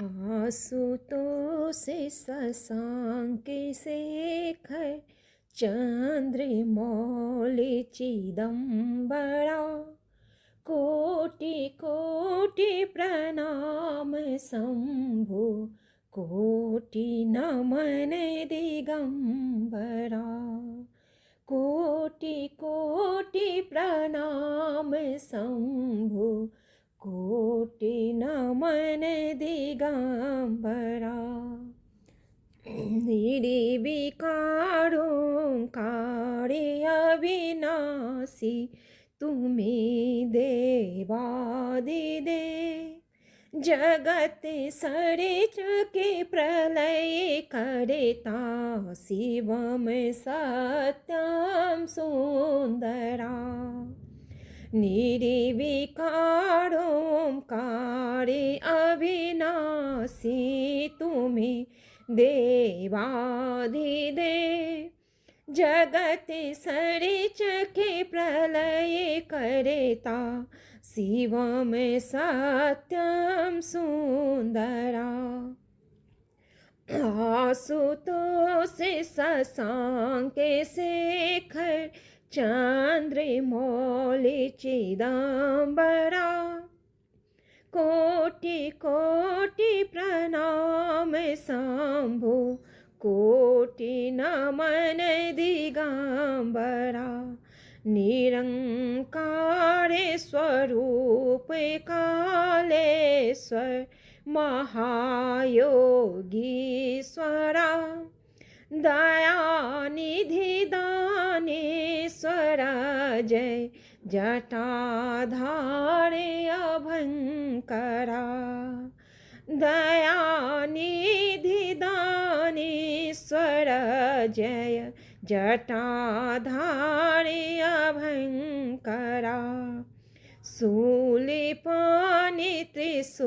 आशुतोष शशांक शेखर चंद्रमौलि चिदंबरा कोटि कोटि प्रणाम शंभु कोटि नमन दिगंबरा कोटि कोटि प्रणाम शंभु कोटि नमन दिगंबरा निर्विकारोंकारे अविनाशी तुम्हें देवादिदेव जगत सरिच के प्रलय करता शिवम सत्यम सुंदरा निर्विकारोंकारे अविनाशी तुम्हें देवाधिदेव जगत सरिच के प्रलय करता शिवम सत्यम सुंदरा आशुतोष शशांक शेखर चंद्रमौलि चिदंबरा कोटि कोटि प्रणाम शंभु कोटि नमन दिगंबरा निरंकार स्वरूप कालेश्वर महायोगीश्वरा दयानिधि दानेश्वर जय जटाधारे अभंकरा दयानिधि दानेश्वर जय जटाधारे अभंकरा शूलिपाणि त्रिशूलधारी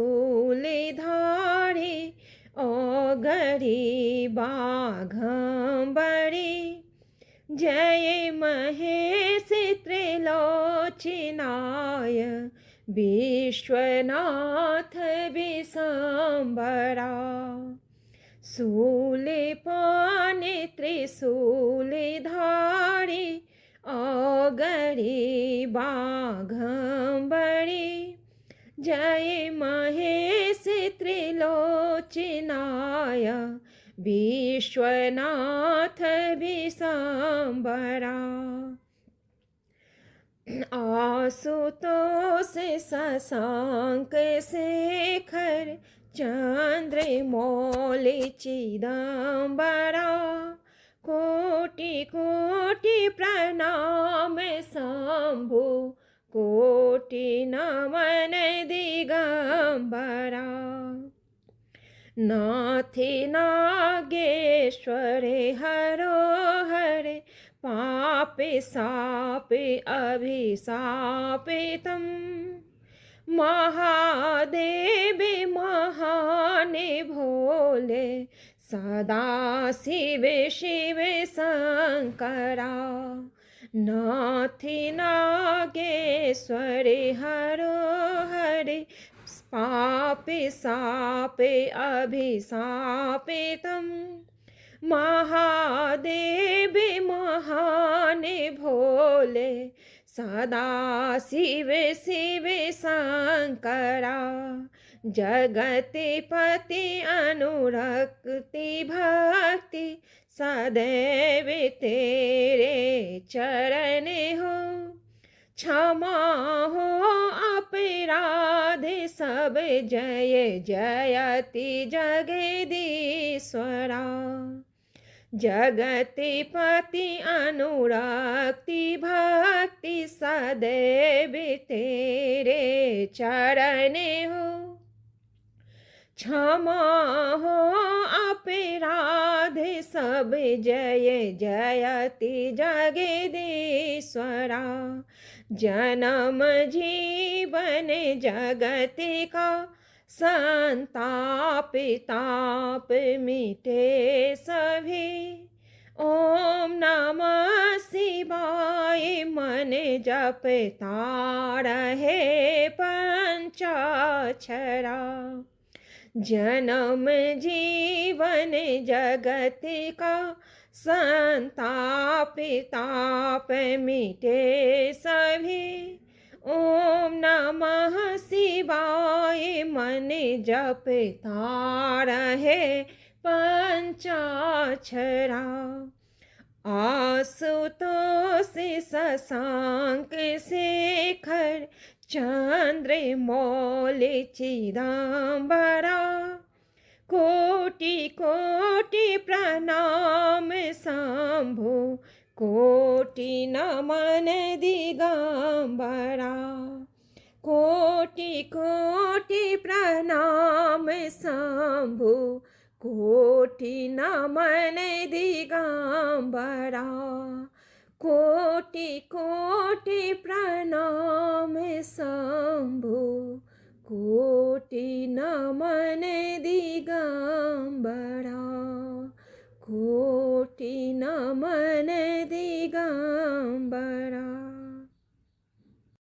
औगरी बाघंबरी जय महेश त्रिलोचनाय विश्वनाथ विशंबरा शूलिपाणि त्रिशूलधारी औगरी बाघंबरी जय महेश त्रिलोचनाय विश्वनाथ विशंबरा आशुतोष शशांक शेखर चंद्रमौलि चिदंबरा कोटि कोटि प्रणाम शंभु कोटि नमन दिगंबरा नाथि नागेश्वरे हरो हरे पापे सापे अभिशापितम् महादेव महाने भोले सदा शिव शिव शंकरा नाथि नागेश्वरे हरो हरे पापे सापे अभिशापितम् महादेव महाने भोले सदा शिव शिव शंकरा जगतिपति अनुरक्ति भक्ति सदैव तेरे चरण हो क्षमा हो अपराध सब जय जयति जगदीश्वरा जगतिपति अनुरक्ति भक्ति सदैव तेरे चरण हो क्षमा हो अपराध सब जय जयति जगदीश्वरा जन्म जीवन जगति का संताप ताप मिटे सभी ओम नमः शिवाय मन जपता रहे पंचाक्षरा जन्म जीवन जगत का संताप ताप मिटे सभी। ओम नमः शिवाय मन जपता रहे पंचाक्षरा। आशुतोष शशांक शेखर चंद्र मौलि चिदंबरा। कोटि कोटि प्रणाम शंभु कोटि नमन दिगंबरा। कोटि कोटि प्रणाम शंभु कोटि नमन दिगंबरा। कोटि कोटि प्रणाम शंभु कोटि नमन दिगंबरा। कोटि नमन दिगंबरा।